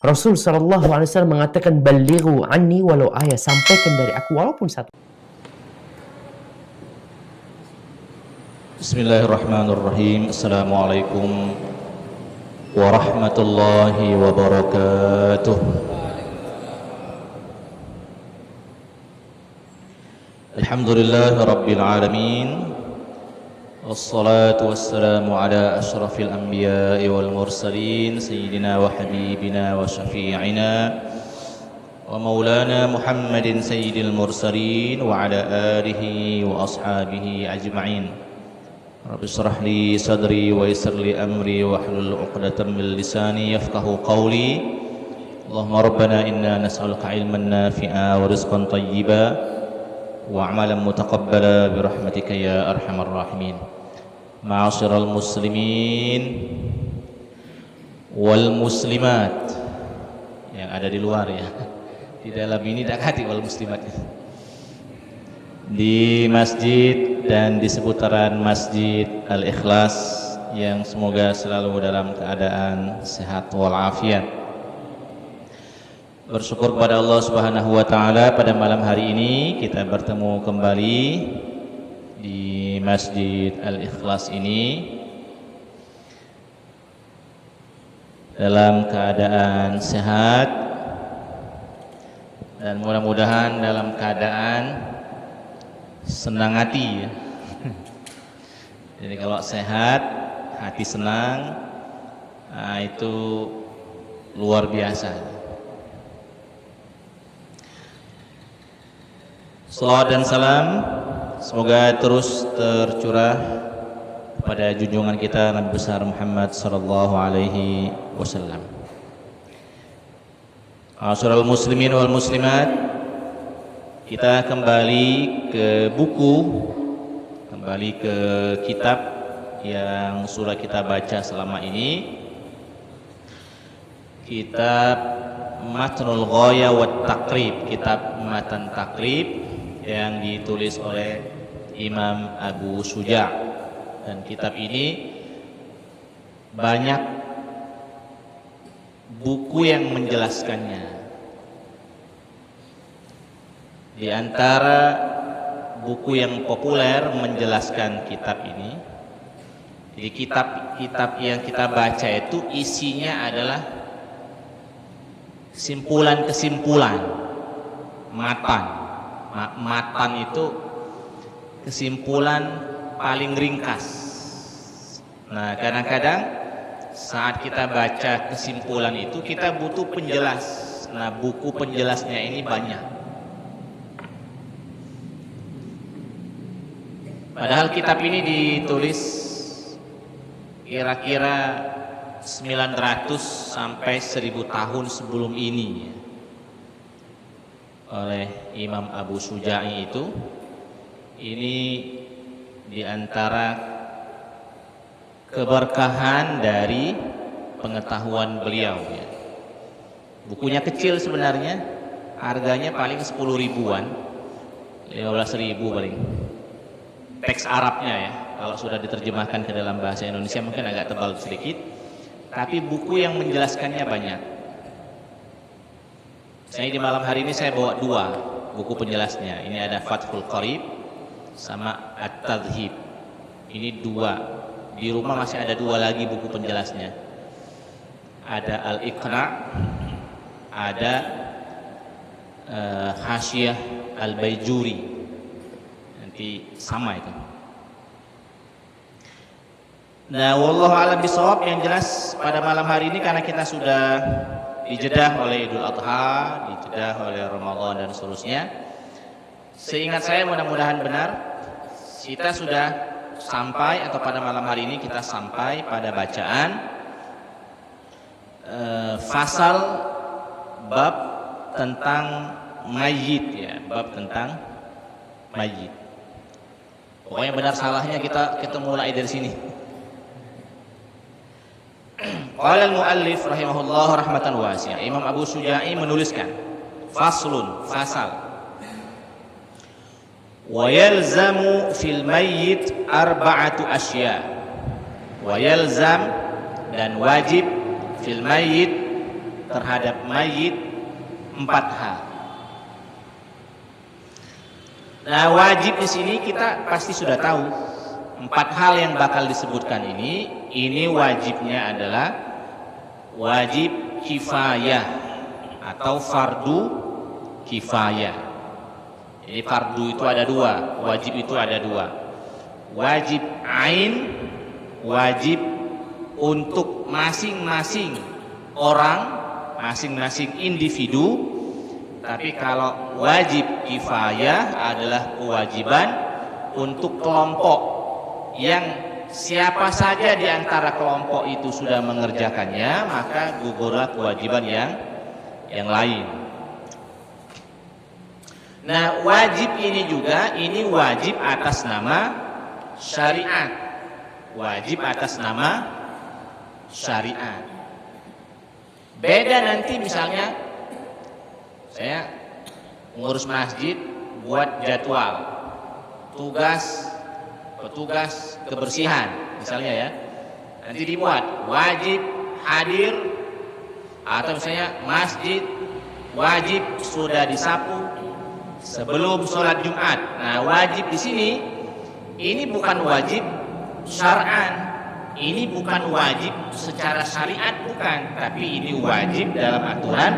Rasul SAW mengatakan, balighu anni walau ayat, sampaikan dari aku walaupun satu. Bismillahirrahmanirrahim. Assalamualaikum warahmatullahi wabarakatuh. Alhamdulillahi rabbil alamin. Wassalatu wassalamu ala ashrafil anbiya'i wal mursalin, sayyidina wa habibina wa syafi'ina wa maulana Muhammadin sayyidil mursalin wa ala alihi wa ashabihi ajma'in. Rabbi shrah li sadri wa yassir li amri wa hlul 'uqdatam min lisani yafqahu qawli. Allahumma rabbana inna nas'aluka 'ilman nafi'a wa rizqan thayyiba wa 'amalan mutaqabbala bi rahmatika ya arhamar rahimin. Ma'asyiral muslimin wal muslimat yang ada di luar ya. Di dalam ini tak hati wal muslimat. Di masjid dan di seputaran Masjid Al-Ikhlas yang semoga selalu dalam keadaan sehat walafiat. Bersyukur kepada Allah Subhanahu wa taala, pada malam hari ini kita bertemu kembali di Masjid Al-Ikhlas ini dalam keadaan sehat dan mudah-mudahan dalam keadaan senang hati ya. Jadi kalau sehat, hati senang, nah itu luar biasa. Salawat dan salam semoga terus tercurah kepada junjungan kita Nabi besar Muhammad sallallahu alaihi wasallam. Ma'asyiral muslimin wal muslimat, kita kembali ke buku, kembali ke kitab yang sudah kita baca selama ini, kitab Matnul Ghaya wat Taqrib, kitab Matan Taqrib yang ditulis oleh Imam Abu Suja'. Dan kitab ini banyak buku yang menjelaskannya. Di antara buku yang populer menjelaskan kitab ini, jadi kitab yang kita baca itu isinya adalah kesimpulan-kesimpulan, matan itu kesimpulan paling ringkas. Nah, kadang-kadang saat kita baca kesimpulan itu kita butuh penjelas. Nah, buku penjelasnya ini banyak. Padahal kitab ini ditulis kira-kira 900 sampai 1000 tahun sebelum ini ya, oleh Imam Abu Suja'i itu. Ini diantara keberkahan dari pengetahuan beliau ya. Bukunya kecil sebenarnya, harganya paling 10 ribuan, 15 ribu paling. Teks Arabnya ya, kalau sudah diterjemahkan ke dalam bahasa Indonesia mungkin agak tebal sedikit, tapi buku yang menjelaskannya banyak. Saya di malam hari ini saya bawa dua buku penjelasnya. Ini ada Fathul Qarib sama At-Tadhib. Ini dua. Di rumah masih ada dua lagi buku penjelasnya. Ada Al-Iqra', ada Hasyiah Al-Baijuri. Nanti sama itu. Nah, wallahu a'lam bishawab. Yang jelas pada malam hari ini karena kita sudah dijedah oleh Idul Adha, dijedah oleh Ramadan dan seterusnya. Seingat saya, mudah-mudahan benar, kita sudah sampai, atau pada malam hari ini kita sampai pada bacaan fasal bab tentang mayit ya, bab tentang mayit. Pokoknya benar salahnya kita mulai dari sini. Qala al-muallif rahimahullah rahmatan wasi'ah. Imam Abu Suja'i menuliskan faslun, fasal. Wa yalzamu fil mayyit arba'atu asya. Wa yalzam, dan wajib, fil mayyit terhadap mayit 4 hal. Nah, wajib di sini kita pasti sudah tahu 4 hal yang bakal disebutkan ini wajibnya adalah wajib kifayah atau fardu kifayah. Jadi fardu itu ada 2, wajib itu ada 2. Wajib ain, wajib untuk masing-masing orang, masing-masing individu. Tapi kalau wajib kifayah adalah kewajiban untuk kelompok yang siapa saja di antara kelompok itu sudah mengerjakannya, maka gugurlah kewajiban yang lain. Nah, wajib ini juga wajib atas nama syariat. Wajib atas nama syariat. Beda nanti misalnya saya ngurus masjid buat jadwal petugas kebersihan misalnya ya, nanti dibuat wajib hadir, atau misalnya masjid wajib sudah disapu sebelum sholat Jumat. Nah, wajib di sini ini bukan wajib syar'an, ini bukan wajib secara syariat, bukan, tapi ini wajib dalam aturan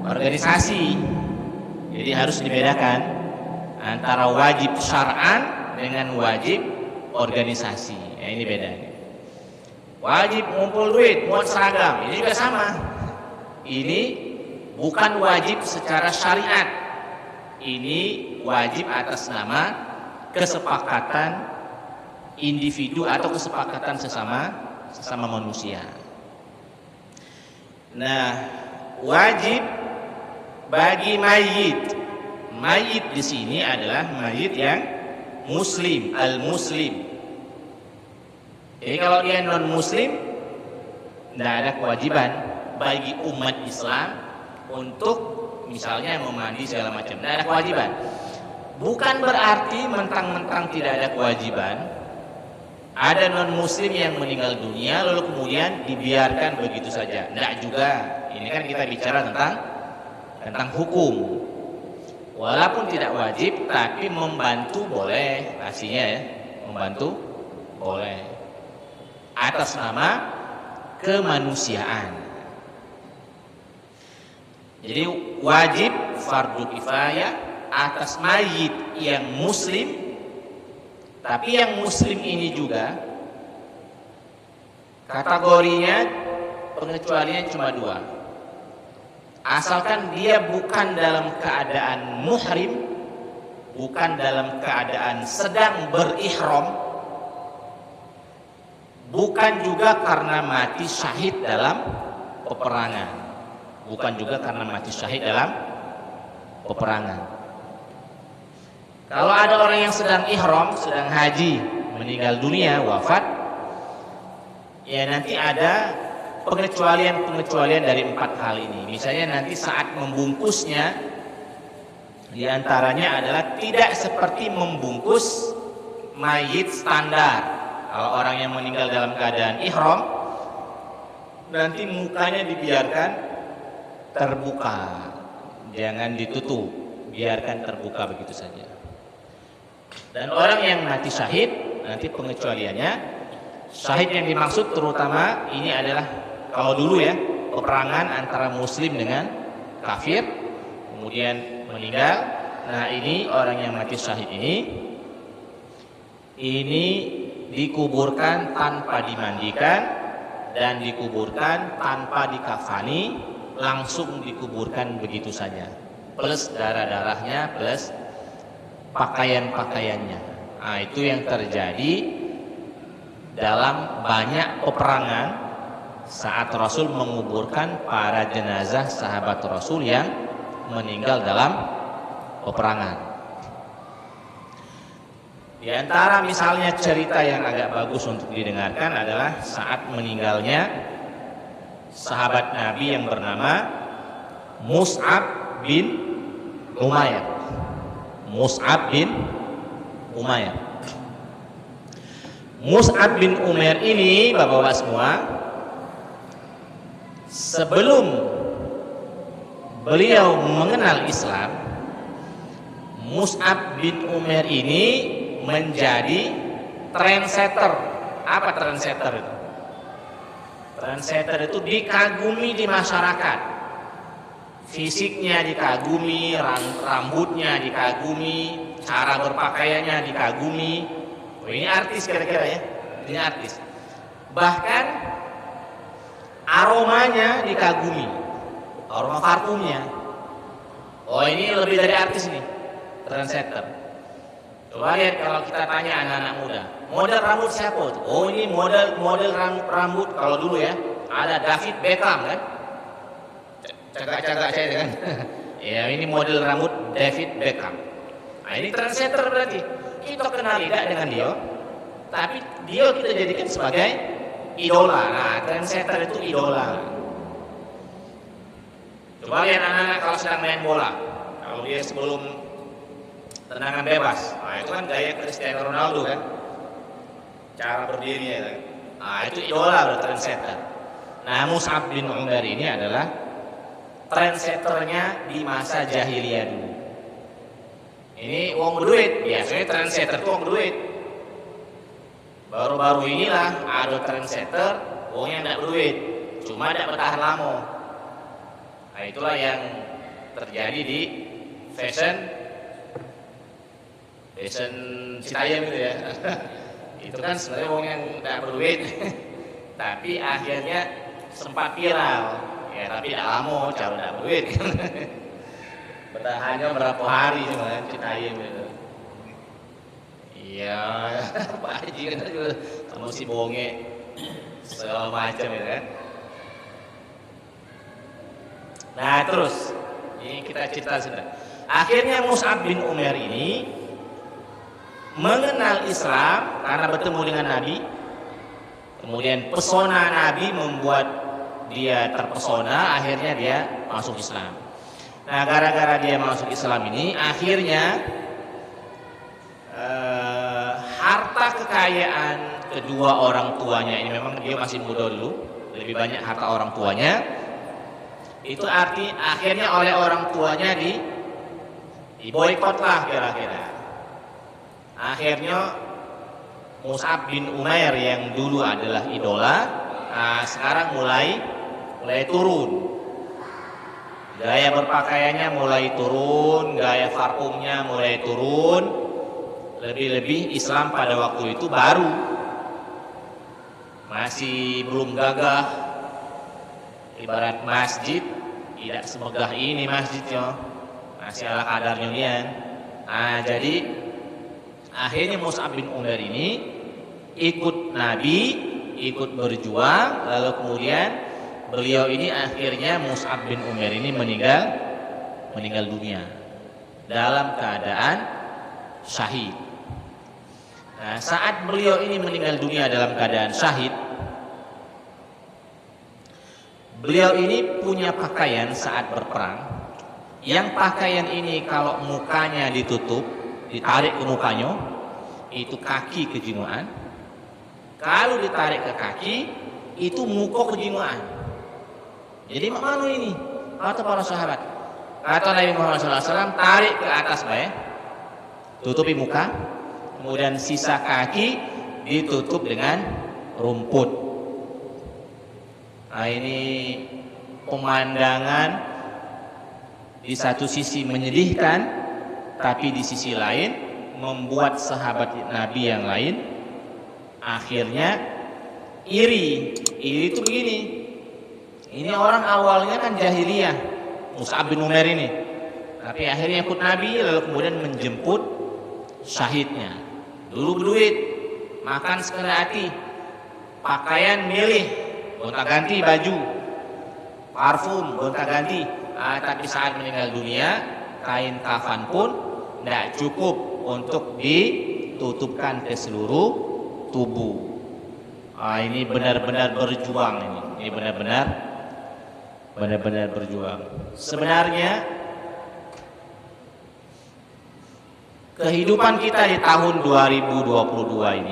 organisasi. Jadi harus dibedakan antara wajib syar'an dengan wajib organisasi. Ya, ini bedanya. Wajib ngumpul duit buat seragam, ini juga sama. Ini bukan wajib secara syariat. Ini wajib atas nama kesepakatan individu atau kesepakatan sesama manusia. Nah, wajib bagi mayit. Mayit di sini adalah mayit yang muslim, al-muslim. Jadi kalau dia non-muslim, tidak ada kewajiban bagi umat Islam untuk misalnya memandi segala macam. Tidak ada kewajiban. Bukan berarti mentang-mentang tidak ada kewajiban. Ada non-muslim yang meninggal dunia lalu kemudian dibiarkan begitu saja. Tidak juga. Ini kan kita bicara tentang hukum. Walaupun tidak wajib, tapi membantu boleh, pastinya ya, membantu boleh atas nama kemanusiaan. Jadi wajib fardu kifayah atas mayit yang muslim, tapi yang muslim ini juga kategorinya pengecualian cuma 2. Asalkan dia bukan dalam keadaan muhrim, bukan dalam keadaan sedang berihram, bukan juga karena mati syahid dalam peperangan, bukan juga karena mati syahid dalam peperangan. Kalau ada orang yang sedang ihram, sedang haji, meninggal dunia, wafat, ya nanti ada pengecualian dari 4 hal ini. Misalnya nanti saat membungkusnya, diantaranya adalah tidak seperti membungkus mayit standar. Kalau orang yang meninggal dalam keadaan ihram, nanti mukanya dibiarkan terbuka, jangan ditutup, biarkan terbuka begitu saja. Dan orang yang mati syahid, nanti pengecualiannya, syahid yang dimaksud terutama ini adalah kalau dulu ya, peperangan antara muslim dengan kafir, kemudian meninggal. Nah, ini orang yang mati syahid ini dikuburkan tanpa dimandikan dan dikuburkan tanpa dikafani, langsung dikuburkan begitu saja. Plus darah-darahnya, plus pakaian-pakaiannya. Nah, itu yang terjadi dalam banyak peperangan saat Rasul menguburkan para jenazah sahabat Rasul yang meninggal dalam peperangan. Di antara misalnya cerita yang agak bagus untuk didengarkan adalah saat meninggalnya sahabat Nabi yang bernama Mus'ab bin Umair. Mus'ab bin Umair. Mus'ab bin Umair ini, bapak-bapak semua, sebelum beliau mengenal Islam, Mus'ab bin Umair ini menjadi trendsetter. Apa trendsetter itu? Trendsetter itu dikagumi di masyarakat. Fisiknya dikagumi, rambutnya dikagumi, cara berpakaiannya dikagumi. Oh, ini artis kira-kira ya. Ini artis. Bahkan aromanya dikagumi. Aroma parfumnya. Oh, ini lebih dari artis nih. Trendsetter. Coba lihat kalau kita tanya anak-anak muda, model rambut siapa? Oh, ini model rambut kalau dulu ya, ada David Beckham kan? Cagak-cagak saya kan? Ya, ini model rambut David Beckham. Nah, ini trendsetter berarti. Kita kenal tidak dengan dia, tapi dia kita jadikan sebagai idola. Nah, trendsetter itu idola. Coba lihat anak-anak kalau sedang main bola, kalau dia sebelum tendangan bebas, nah itu kan gaya Cristiano Ronaldo kan, cara berdirinya kan. Nah itu idola trendsetter. Nah Mus'ab bin Umair ini adalah trendsetternya di masa jahiliyah dulu. Ini uang berduit, biasanya trendsetter itu uang berduit. Baru-baru inilah ada trendsetter uangnya tidak berduit, cuma tidak bertahan lama. Nah itulah yang terjadi di fashion Citayam gitu ya. Itu kan sebenarnya uang yang tidak berduit, tapi akhirnya sempat viral. Ya tapi tidak lama, cara tidak berduit. Bertahannya berapa hari cuma kan Citayam gitu. Iya, Pak Haji kan juga kamu si bonge segala macam ya kan. Nah terus ini kita cerita sudah. Akhirnya Mus'ab bin Umair ini mengenal Islam karena bertemu dengan Nabi. Kemudian pesona Nabi membuat dia terpesona, akhirnya dia masuk Islam. Nah gara-gara dia masuk Islam ini akhirnya harta kekayaan kedua orang tuanya ini, memang dia masih muda dulu, lebih banyak harta orang tuanya. Itu arti akhirnya oleh orang tuanya diboikot lah kira-kira. Akhirnya Mus'ab bin Umair yang dulu adalah idola, sekarang mulai turun. Gaya berpakaiannya mulai turun, gaya parfumnya mulai turun. Lebih-lebih Islam pada waktu itu baru, masih belum gagah. Ibarat masjid tidak semegah ini masjidnya, masih ala kadarnya dia. Nah jadi akhirnya Mus'ab bin Umair ini ikut Nabi, ikut berjuang, lalu kemudian beliau ini akhirnya Mus'ab bin Umair ini meninggal dunia dalam keadaan syahid. Nah, saat beliau ini meninggal dunia dalam keadaan syahid, beliau ini punya pakaian saat berperang. Yang pakaian ini kalau mukanya ditutup, ditarik ke mukanya, itu kaki kejiwaan. Kalau ditarik ke kaki, itu muka kejiwaan. Jadi mana ini? Kata para sahabat. Kata Nabi Muhammad SAW, tarik ke atas baik, tutupi muka, kemudian sisa kaki ditutup dengan rumput. Nah ini pemandangan di satu sisi menyedihkan, tapi di sisi lain membuat sahabat Nabi yang lain akhirnya iri. Iri itu begini, ini orang awalnya kan jahiliyah, Mus'ab bin Umair ini, tapi akhirnya ikut Nabi lalu kemudian menjemput syahidnya. Dulu berduit, makan sekedar hati, pakaian milih, gonta-ganti baju, parfum gonta-ganti. Tapi saat meninggal dunia, kain kafan pun tidak cukup untuk ditutupkan ke seluruh tubuh. Ini benar-benar berjuang ini benar-benar berjuang. Sebenarnya kehidupan kita di tahun 2022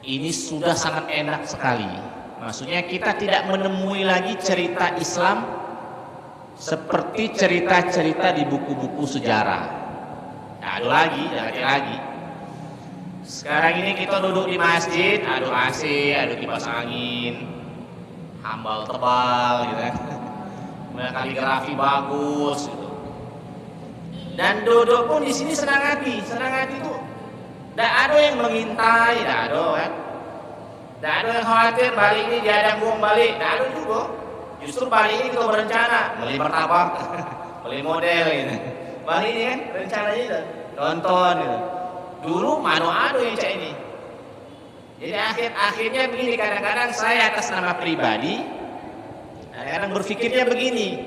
ini sudah sangat enak sekali. Maksudnya kita tidak menemui lagi cerita Islam seperti cerita-cerita di buku-buku sejarah. Tidak ada lagi, tidak ada lagi. Sekarang ini kita duduk di masjid, ada AC, ada kipas angin, hambal tebal, gitu kan. Kaligrafi bagus, gitu. Dan duduk pun di sini senang hati itu. Tidak ada yang mengintai, tidak ada kan. Tidak ada yang khawatir balik ini diadang buang balik, tidak ada juga. Justru balik ini kita berencana beli martabak, beli model gitu. Balik ini kan rencananya itu nonton gitu. Dulu mana ada yang cak ini. Jadi akhirnya begini, kadang-kadang saya atas nama pribadi kadang-kadang berpikirnya begini,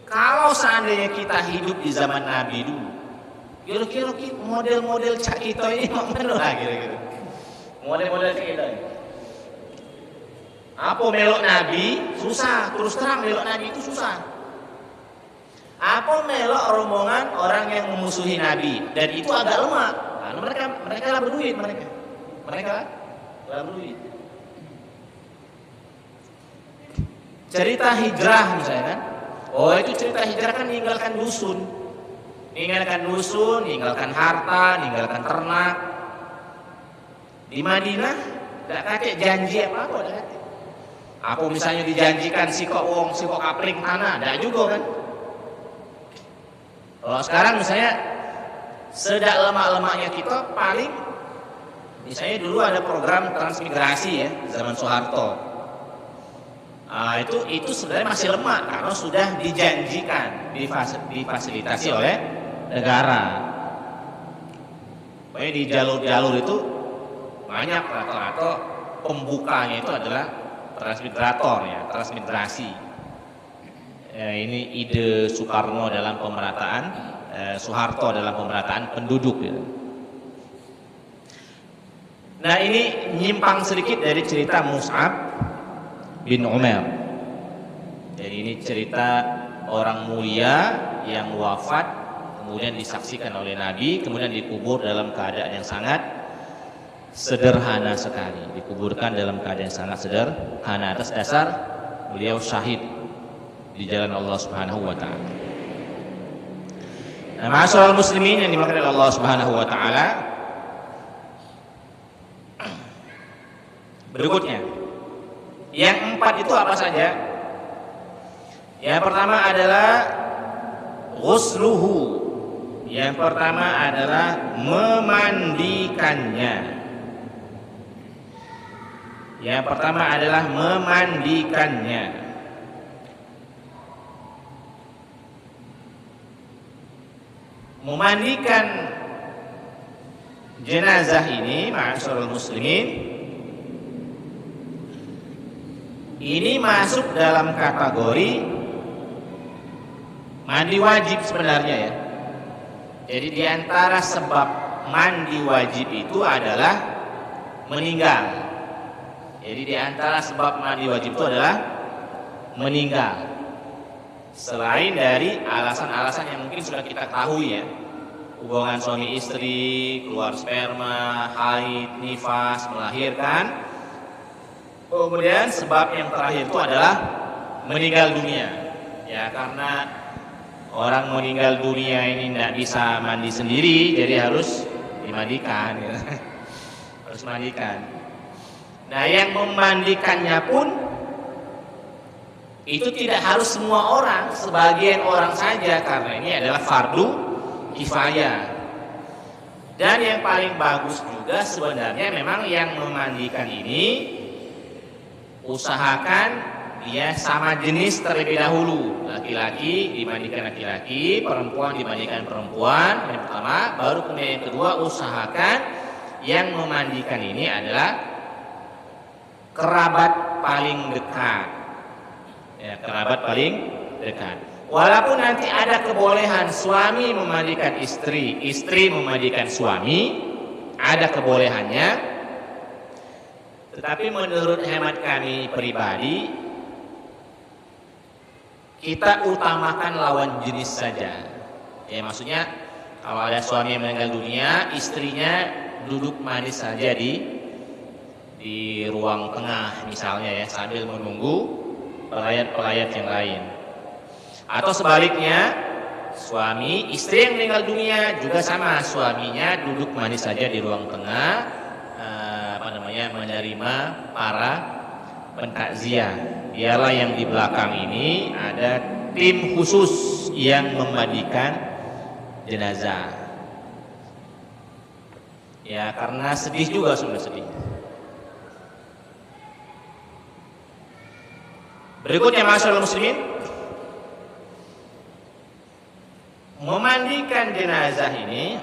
kalau seandainya kita hidup di zaman Nabi dulu, kira-kira model-model cak kita ini mana lah kira-kira. Model-model cak kita ini. Apa melok Nabi susah, terus terang melok Nabi itu susah. Apa melok rombongan orang yang memusuhi Nabi, dan itu agak lemah. Karena mereka lah berduit, mereka lah berduit. Cerita hijrah misalnya kan, oh itu cerita hijrah kan meninggalkan dusun, meninggalkan harta, meninggalkan ternak. Di Madinah tidak kakek janji apa-apa, tidak kakek. Aku misalnya dijanjikan sikok kapling tanah, tidak juga kan. Kalau sekarang misalnya sedak lemak-lemaknya kita paling, misalnya dulu ada program transmigrasi ya zaman Soeharto. Itu sebenarnya masih lemak karena sudah dijanjikan, difasilitasi oleh negara. Pokoknya di jalur-jalur itu banyak rata-rata pembukanya itu adalah transmigrator ya, transmigrasi. Ini ide Soekarno dalam pemerataan, Soeharto dalam pemerataan penduduk gitu. Nah ini nyimpang sedikit dari cerita Mus'ab bin Umair. Jadi ini cerita orang mulia yang wafat kemudian disaksikan oleh Nabi, kemudian dikubur dalam keadaan yang sangat sederhana sekali, dikuburkan dalam keadaan yang sangat sederhana atas dasar beliau syahid di jalan Allah Subhanahu wa taala. Nah, ma'asyiral muslimin yang dimuliakan oleh Allah Subhanahu wa taala. Berikutnya, yang 4 itu apa saja? Yang pertama adalah ghusluhu. Yang pertama adalah memandikannya. Yang pertama adalah memandikannya. Memandikan jenazah ini, ma'asyiral muslimin, ini masuk dalam kategori mandi wajib sebenarnya ya. Jadi di antara sebab mandi wajib itu adalah meninggal. Jadi di antara sebab mandi wajib itu adalah meninggal. Selain dari alasan-alasan yang mungkin sudah kita ketahui ya, hubungan suami istri, keluar sperma, haid, nifas, melahirkan. Kemudian sebab yang terakhir itu adalah meninggal dunia. Ya karena orang meninggal dunia ini tidak bisa mandi sendiri, jadi harus dimandikan. Ya. Harus mandikan. Nah yang memandikannya pun itu tidak harus semua orang, sebagian orang saja, karena ini adalah fardu kifayah. Dan yang paling bagus juga sebenarnya memang yang memandikan ini usahakan dia sama jenis terlebih dahulu. Laki-laki dimandikan laki-laki, perempuan dimandikan perempuan. Yang pertama, baru kemudian yang kedua, usahakan yang memandikan ini adalah kerabat paling dekat. Ya, kerabat paling dekat. Walaupun nanti ada kebolehan suami memandikan istri, istri memandikan suami, ada kebolehannya. Tetapi menurut hemat kami pribadi, kita utamakan lawan jenis saja. Ya maksudnya kalau ada suami yang meninggal dunia, istrinya duduk manis saja di ruang tengah misalnya ya, sambil menunggu pelayat-pelayat yang lain. Atau sebaliknya, suami istri yang meninggal dunia juga sama, suaminya duduk manis saja di ruang tengah, menerima para pentakziah. Dialah yang di belakang ini ada tim khusus yang memandikan jenazah. Ya karena sedih juga, sudah sedih. Berikutnya masyaallah muslimin, memandikan jenazah ini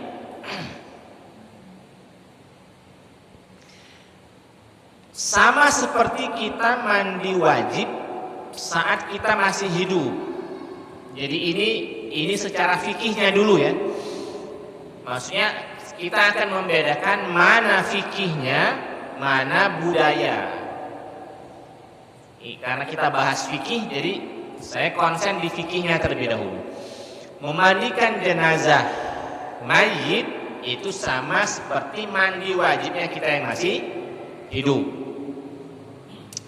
sama seperti kita mandi wajib saat kita masih hidup. Jadi ini secara fikihnya dulu ya. Maksudnya kita akan membedakan mana fikihnya, mana budaya. Karena kita bahas fikih, jadi saya konsen di fikihnya terlebih dahulu. Memandikan jenazah mayit itu sama seperti mandi wajibnya kita yang masih hidup.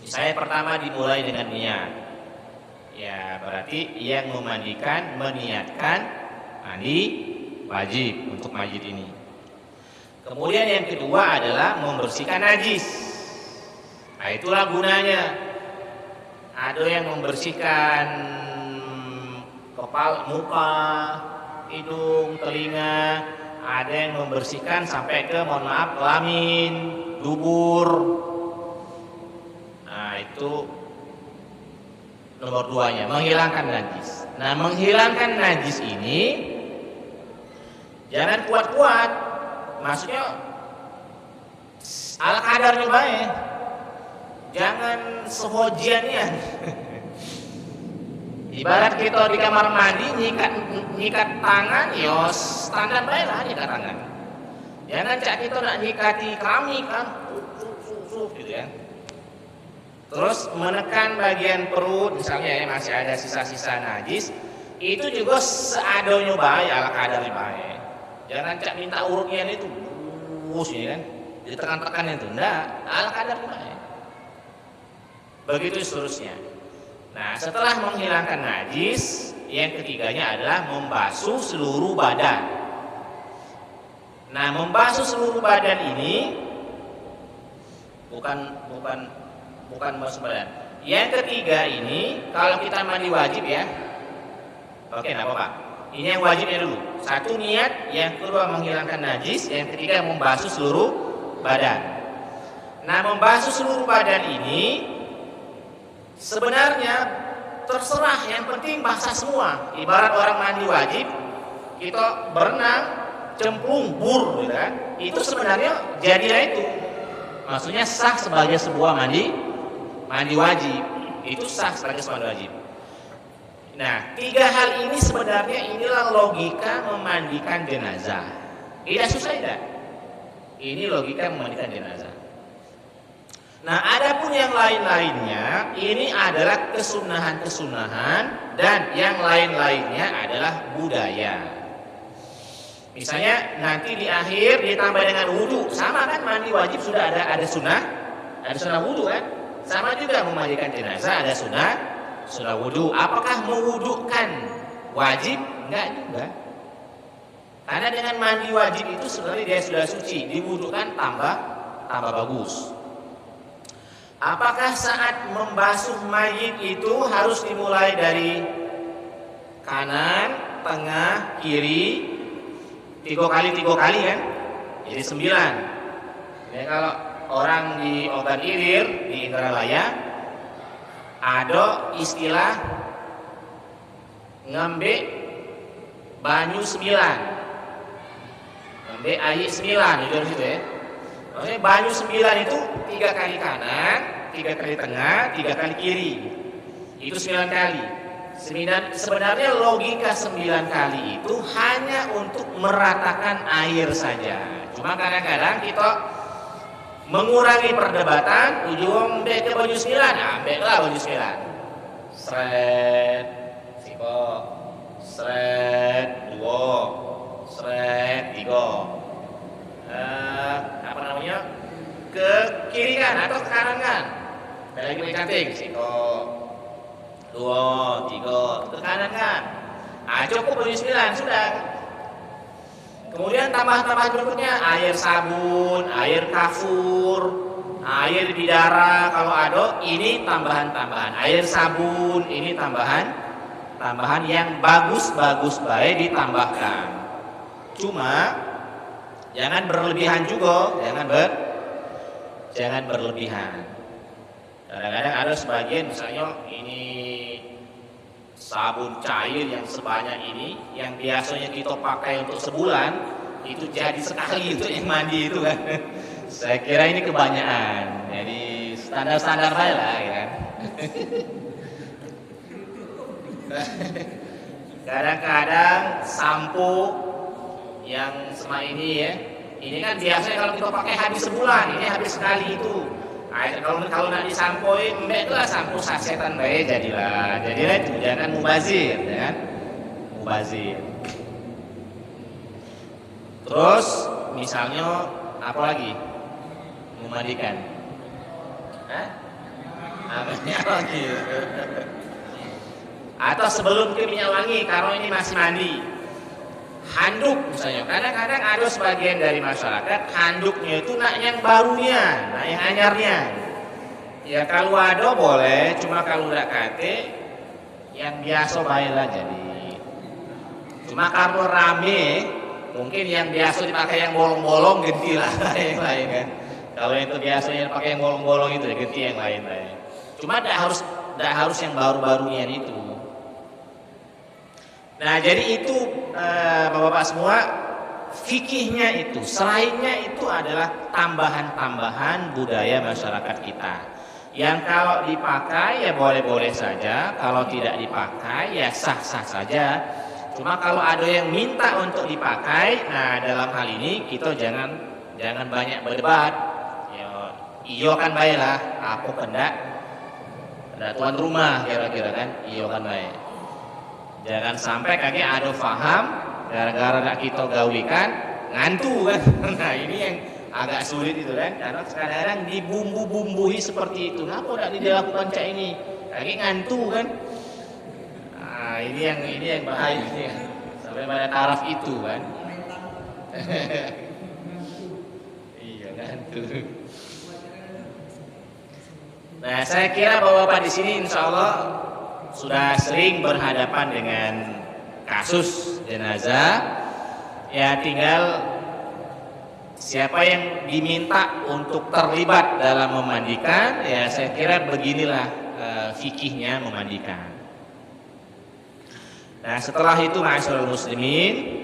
Saya pertama dimulai dengan niat. Ya berarti yang memandikan meniatkan mandi wajib untuk mayit ini. Kemudian yang kedua adalah membersihkan najis. Nah itulah gunanya. Ada yang membersihkan kepala, muka, hidung, telinga. Ada yang membersihkan sampai ke, mohon maaf, kelamin, dubur. Nah itu nomor 2-nya, menghilangkan najis. Nah menghilangkan najis ini jangan kuat-kuat, maksudnya ala kadarnya baik, jangan sehojiannya. Ibarat kita di kamar mandi nyikat tangan, ya standar baik lah nyikat tangan. Jangan cak kita nak nyikati keramik kan, gitu ya. Terus menekan bagian perut, misalnya ya masih ada sisa-sisa najis, itu juga seadanya baik, ala kadarnya baik. Jangan cak minta urutnya itu, ya kan, ditekan-tekan itu, enggak, ala kadarnya baik. Begitu seterusnya. Nah, setelah menghilangkan najis, yang ketiganya adalah membasuh seluruh badan. Nah, membasuh seluruh badan ini bukan membasuh badan. Yang ketiga ini, kalau kita mandi wajib ya, oke, enggak apa-apa. Ini yang wajibnya dulu. Satu niat, yang kedua menghilangkan najis, yang ketiga membasuh seluruh badan. Nah, membasuh seluruh badan ini sebenarnya terserah, yang penting basah semua. Ibarat orang mandi wajib, kita berenang, cemplung, bur, gitu kan? Itu sebenarnya jadilah itu. Maksudnya sah sebagai sebuah mandi wajib. Itu sah sebagai sebuah mandi wajib. Nah, 3 hal ini sebenarnya inilah logika memandikan jenazah. Tidak susah tidak? Ini logika memandikan jenazah. Nah, adapun yang lain-lainnya ini adalah kesunahan-kesunahan dan yang lain-lainnya adalah budaya. Misalnya nanti di akhir ditambah dengan wudu, sama kan mandi wajib sudah ada sunnah wudu kan? Sama juga memandikan jenazah ada sunnah wudu. Apakah mewudukan wajib? Enggak juga. Karena dengan mandi wajib itu sebenarnya dia sudah suci, diwudukan tambah bagus. Apakah saat membasuh mayit itu harus dimulai dari kanan, tengah, kiri, 3 kali kan? Jadi 9. Jadi kalau orang di Ogan Ilir, di Indralaya, ada istilah ngambil banyu 9, ngambil air 9, itu situ ya. Maksudnya banyu 9 itu 3 kali kanan, 3 kali tengah, 3 kali kiri. Itu 9 kali. Sebenarnya logika 9 kali itu hanya untuk meratakan air saja. Cuma kadang-kadang kita mengurangi perdebatan, ujung ambil ke banyu 9, ambillah banyu 9. Sret, siko, sret, 2, sret, 3. ke kiri kan atau ke kanan kan. Lagi paling cantik, siko, dua, tiga, ke kanan kan. Cukup bunyi 9 sudah. Kemudian tambahan-tambahan berikutnya air sabun, air kafur, air bidara kalau ada ini tambahan-tambahan. Air sabun ini tambahan yang bagus-bagus baik ditambahkan. Cuma jangan berlebihan juga, jangan berlebihan. Kadang-kadang ada sebagian misalnya ini sabun cair yang sebanyak ini yang biasanya kita pakai untuk sebulan itu jadi sekali itu yang mandi itu kan. Saya kira ini kebanyakan. Jadi standar-standar aja lah ya kan. Kadang-kadang sampo yang sama ini ya. Ini kan biasanya kalau kita pakai habis sebulan, ini habis sekali itu. Kalau nak disampoin, mbak itulah sampo sasetan baik jadilah itu jangan mubazir, ya kan? Mubazir. Terus misalnya apa lagi? Memandikan. Minyak wangi. Atau sebelum ke minyak wangi, kalau ini masih mandi. Handuk misalnya, kadang-kadang ada sebagian dari masyarakat handuknya itu nak yang barunya, nak yang anyarnya. Ya kalau ada boleh, cuma kalau tidak kate, yang biasa baiklah jadi. Cuma karena rame, mungkin yang biasa dipakai yang bolong-bolong gantilah yang lain kan. Kalau itu biasanya dipakai yang bolong-bolong itu ganti yang lain. Cuma tidak harus yang baru-barunya itu. Nah jadi itu Bapak-bapak semua fikihnya itu, selainnya itu adalah tambahan-tambahan budaya masyarakat kita. Yang kalau dipakai ya boleh-boleh saja, kalau tidak dipakai ya sah-sah saja. Cuma kalau ada yang minta untuk dipakai, nah dalam hal ini kita jangan banyak berdebat. Iyo kan baiklah, apa pendak tuan rumah kira-kira kan, iyo kan baik. Jangan sampai kakek ada faham gara-gara nak kita gawikan ngantu kan. Nah ini yang agak sulit itu kan, karena kadang-kadang dibumbu-bumbui seperti itu. Kenapa tidak dilakukan cak ini? Kakek ngantu kan. Nah ini yang bahaya ini kan. Sampai pada taraf itu kan. Iya ngantu. Nah saya kira bapak-bapak di sini insya Allah sudah sering berhadapan dengan kasus jenazah. Ya tinggal siapa yang diminta untuk terlibat dalam memandikan, ya saya kira beginilah fikihnya memandikan. Nah setelah itu ma'asyiral muslimin,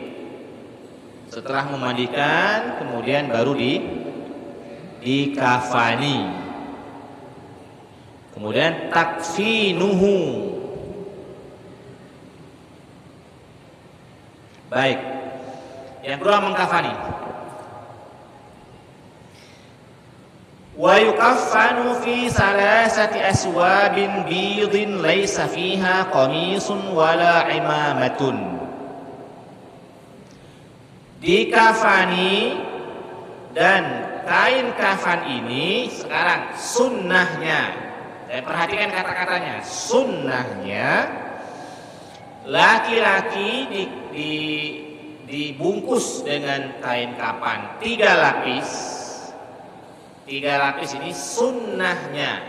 setelah memandikan kemudian baru dikafani. Kemudian takfinuhu. Baik. Yang kedua mengkafani. Wa yukaffanu fi salasati aswabin bidin laisa fiha qamisun wala imamatun. Dikafani dan kain kafan ini sekarang sunnahnya. Perhatikan kata-katanya. Sunnahnya laki-laki dibungkus dengan kain kafan 3 lapis. 3 lapis ini sunnahnya.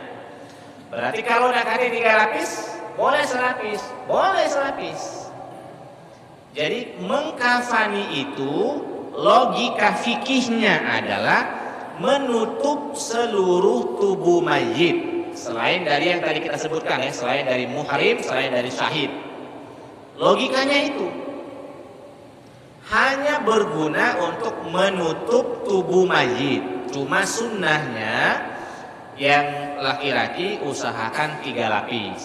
Berarti kalau nak ada 3 lapis, boleh selapis, boleh selapis. Jadi mengkafani itu logika fikihnya adalah menutup seluruh tubuh mayit. Selain dari yang tadi kita sebutkan ya, selain dari muhrim, selain dari syahid. Logikanya itu hanya berguna untuk menutup tubuh mayit. Cuma sunnahnya yang laki-laki usahakan 3 lapis.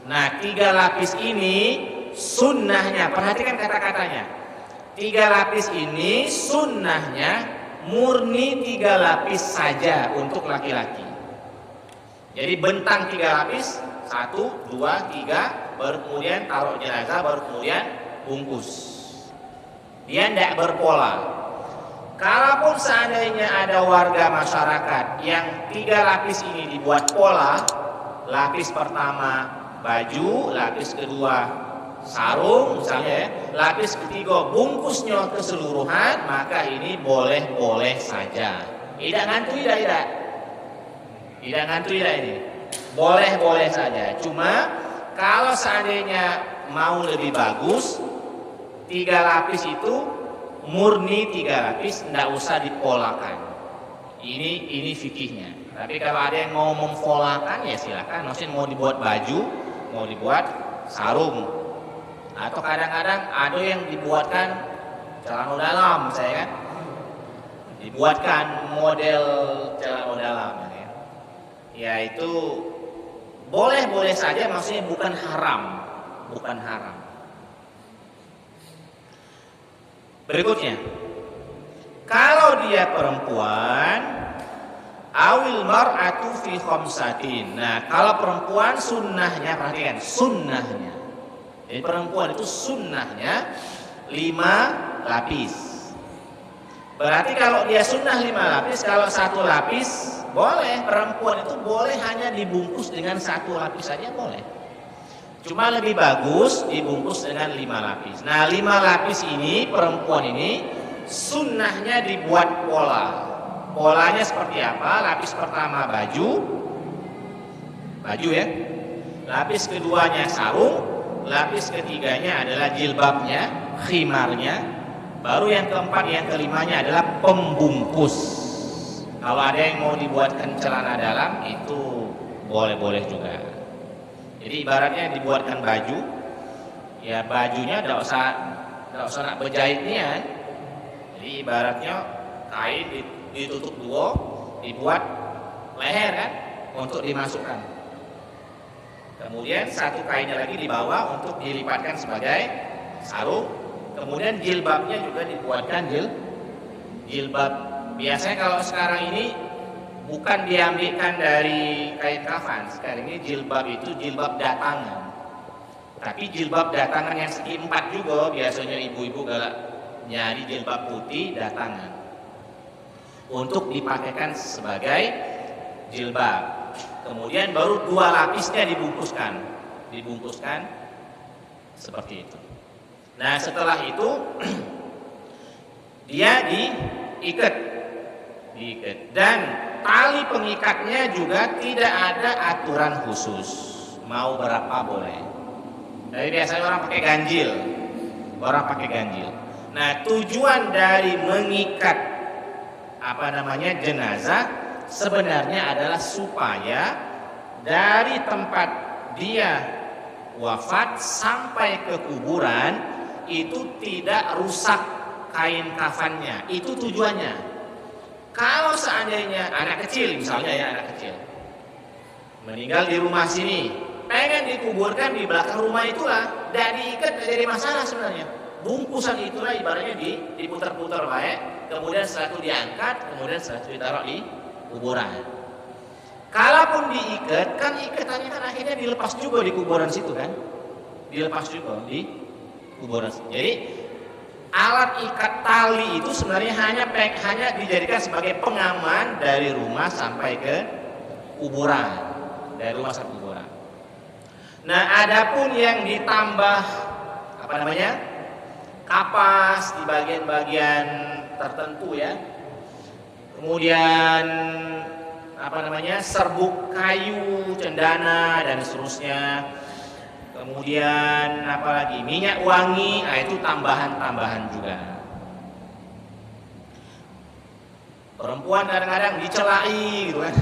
Nah 3 lapis ini sunnahnya, perhatikan kata-katanya. 3 lapis ini sunnahnya murni 3 lapis saja untuk laki-laki. Jadi bentang 3 lapis, 1, 2, 3, baru kemudian taruh jenazah, baru kemudian bungkus. Dia tidak berpola. Kalaupun seandainya ada warga masyarakat yang 3 lapis ini dibuat pola, lapis pertama baju, lapis kedua sarung misalnya ya, lapis ketiga bungkusnya keseluruhan, maka ini boleh-boleh saja. Tidak ngantri tidak? Tidak ngantri ini. Boleh-boleh saja. Cuma kalau seandainya mau lebih bagus, 3 lapis itu murni 3 lapis, tidak usah dipolakan. Ini fikihnya. Tapi kalau ada yang mau memfolakan ya silakan. Maksudnya mau dibuat baju, mau dibuat sarung, atau kadang-kadang ada yang dibuatkan celana dalam, saya kan, dibuatkan model celana dalam. Ya itu boleh-boleh saja, maksudnya bukan haram, bukan haram. Berikutnya, kalau dia perempuan, awil mar'atu fi khamsatin. Nah, kalau perempuan sunnahnya, perhatikan, sunnahnya. Jadi perempuan itu sunnahnya 5 lapis. Berarti kalau dia sunnah 5 lapis, kalau 1 lapis boleh, perempuan itu boleh hanya dibungkus dengan 1 lapis saja boleh. Cuma lebih bagus dibungkus dengan 5 lapis. Nah 5 lapis ini, perempuan ini sunnahnya dibuat pola. Polanya seperti apa? Lapis pertama baju ya. Lapis keduanya sarung. Lapis ketiganya adalah jilbabnya, khimarnya. Baru yang keempat, yang kelimanya adalah pembungkus. Kalau ada yang mau dibuatkan celana dalam itu boleh-boleh juga. Jadi ibaratnya dibuatkan baju, ya bajunya tidak usah nak berjahitnya. Jadi ibaratnya kain ditutup 2, dibuat leher kan, untuk dimasukkan. Kemudian 1 kainnya lagi di bawah untuk dilipatkan sebagai sarung. Kemudian jilbabnya juga dibuatkan jilbab. Biasanya kalau sekarang ini bukan diambilkan dari kain kafan. Sekarang ini jilbab itu jilbab datangan. Tapi jilbab datangan yang segi 4 juga, biasanya ibu-ibu galak nyari jilbab putih datangan untuk dipakaikan sebagai jilbab. Kemudian baru 2 lapisnya dibungkuskan seperti itu. Nah setelah itu dia diikat dan tali pengikatnya juga tidak ada aturan khusus, mau berapa boleh. Jadi biasanya orang pakai ganjil. Nah tujuan dari mengikat jenazah sebenarnya adalah supaya dari tempat dia wafat sampai ke kuburan itu tidak rusak kain kafannya. Itu tujuannya. Kalau seandainya anak kecil misalnya anak kecil meninggal di rumah sini, pengen dikuburkan di belakang rumah itulah, tidak diikat, tidak jadi masalah sebenarnya. Bungkusan itulah ibaratnya diputar-putar baik, kemudian setelah itu diangkat, kemudian setelah itu ditaruh di kuburan. Kalaupun diikat, kan ikatannya kan akhirnya dilepas juga di kuburan situ kan, dilepas juga di kuburan. Jadi alat ikat tali itu sebenarnya hanya dijadikan sebagai pengaman dari rumah sampai ke kuburan, dari rumah sampai kuburan. Nah, adapun yang ditambah kapas di bagian-bagian tertentu ya. Kemudian serbuk kayu, cendana dan seterusnya. Kemudian minyak wangi, itu tambahan-tambahan juga. Perempuan kadang-kadang dicelai gitu kan.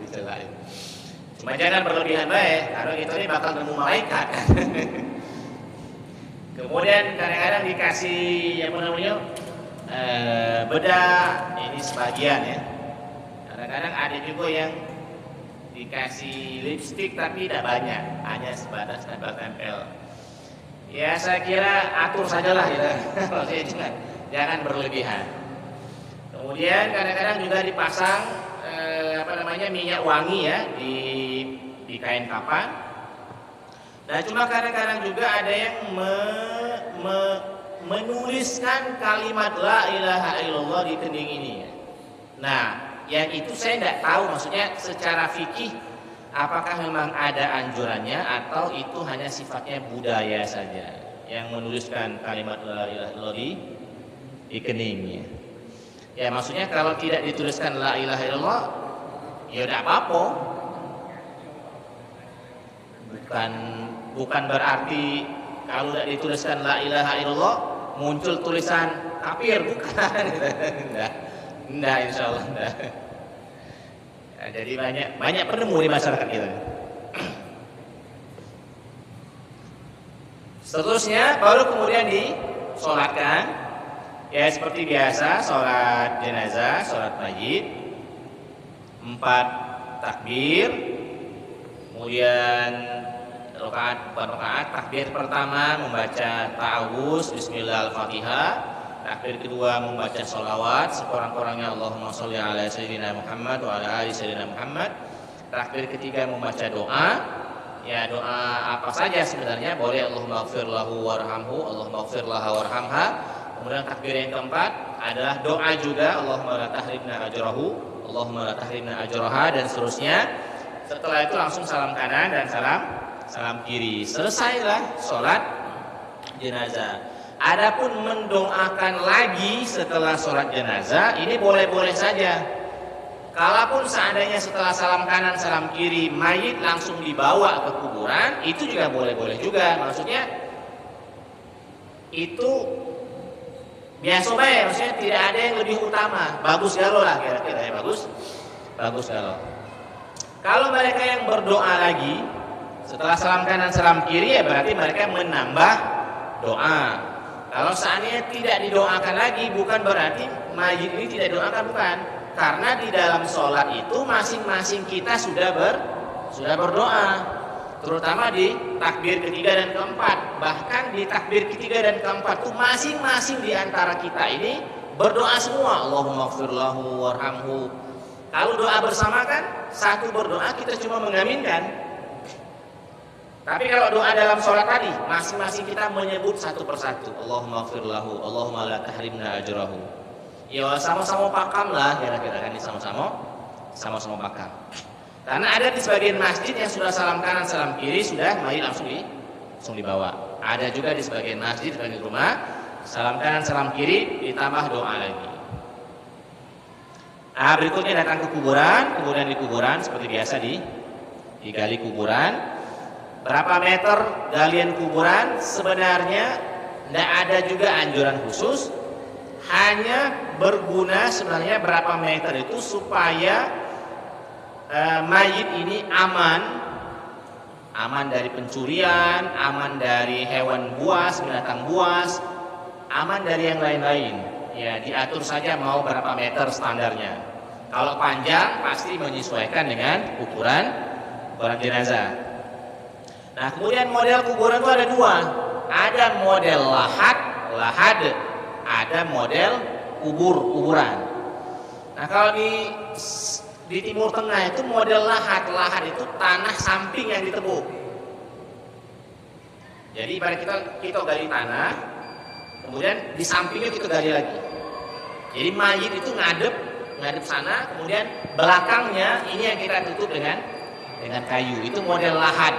Dicelai. Cuma jangan berlebihan baik, karena kita ini bakal nemu malaikat. Kemudian kadang-kadang dikasih bedak, ini sebagian ya. Kadang-kadang ada juga yang dikasih lipstik tapi tidak banyak, hanya sebatas tempel-tempel. Ya saya kira atur sajalah ya, jangan berlebihan. Kemudian kadang-kadang juga dipasang minyak wangi ya di kain kapan. Nah cuma kadang-kadang juga ada yang menuliskan kalimat la ilaha illallah di kening ini ya. Nah, yang itu saya tidak tahu maksudnya secara fikih apakah memang ada anjurannya atau itu hanya sifatnya budaya saja yang menuliskan kalimat la ilaha illallah di keningnya. Ya maksudnya kalau tidak dituliskan la ilaha illallah ya udah apa-apa. Bukan berarti kalau tidak dituliskan la ilaha illallah muncul tulisan kafir, bukan. Enggak, insyaallah enggak. Ya, jadi banyak penemu di masyarakat kita. Seterusnya baru kemudian disolatkan, ya seperti biasa sholat jenazah, sholat mayit, 4 takbir, kemudian rakaat takbir pertama membaca ta'awuz bismillah al-fatihah, takbir kedua membaca sholawat sekurang-kurangnya Allahumma sholli ala sayyidina Muhammad wa ala ali sayyidina Muhammad, takbir ketiga membaca doa, ya doa apa saja sebenarnya boleh, Allahumma ighfir lahu warhamhu, Allahumma ighfir laha warhamha. Kemudian takbir yang keempat adalah doa juga, Allahumma la tahrimna ajrahu, Allahumma la tahrimna ajraha, dan seterusnya. Setelah itu langsung salam kanan dan salam kiri. Selesailah sholat jenazah. Adapun mendoakan lagi setelah sholat jenazah ini boleh-boleh saja. Kalaupun seandainya setelah salam kanan salam kiri mayit langsung dibawa ke kuburan, itu juga boleh-boleh juga. Maksudnya itu biasa baik, maksudnya tidak ada yang lebih utama. Bagus galau lah kira-kira ya, bagus galau. Kalau mereka yang berdoa lagi setelah salam kanan salam kiri ya berarti mereka menambah doa. Kalau seandainya tidak didoakan lagi bukan berarti mayit ini tidak doakan, bukan. Karena di dalam sholat itu masing-masing kita sudah berdoa, terutama di takbir ketiga dan keempat. Bahkan di takbir ketiga dan keempat itu masing-masing di antara kita ini berdoa semua. Allahumma ighfir lahu warhamhu. Kalau doa bersama kan satu berdoa kita cuma mengaminkan. Tapi kalau doa dalam sholat tadi masing-masing kita menyebut satu persatu. Allahumma ighfir lahu, Allahumma la tahrimna ajrahu. Ya sama-sama pakam lah kira-kira kan, sama-sama pakam. Karena ada di sebagian masjid yang sudah salam kanan salam kiri sudah mayit langsung dibawa. Ada juga di sebagian masjid di rumah salam kanan salam kiri ditambah doa lagi. Berikutnya datang ke kuburan, kemudian di kuburan seperti biasa digali kuburan. Berapa meter galian kuburan sebenarnya tidak ada juga anjuran khusus. Hanya berguna sebenarnya berapa meter itu supaya mayit ini aman dari pencurian, aman dari hewan buas, binatang buas, aman dari yang lain-lain. Ya diatur saja mau berapa meter standarnya. Kalau panjang pasti menyesuaikan dengan ukuran jenazah. Nah kemudian model kuburan itu ada dua. Ada model lahad, ada model kuburan. Nah kalau di Timur Tengah itu model lahad itu tanah samping yang ditebuk. Jadi ibarat kita gali tanah, kemudian di sampingnya kita gali lagi. Jadi mayit itu ngadep sana, kemudian belakangnya ini yang kita tutup dengan kayu. Itu model lahad.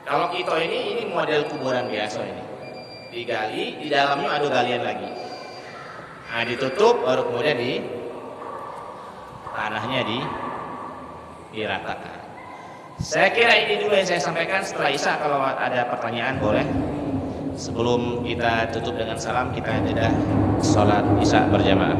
Kalau kita ini model kuburan biasa ini. Digali, di dalamnya ada galian lagi. Nah, ditutup baru kemudian tanahnya diratakan. Saya kira ini dulu yang saya sampaikan. Setelah Isya kalau ada pertanyaan boleh. Sebelum kita tutup dengan salam, kita jeda sholat Isya berjamaah.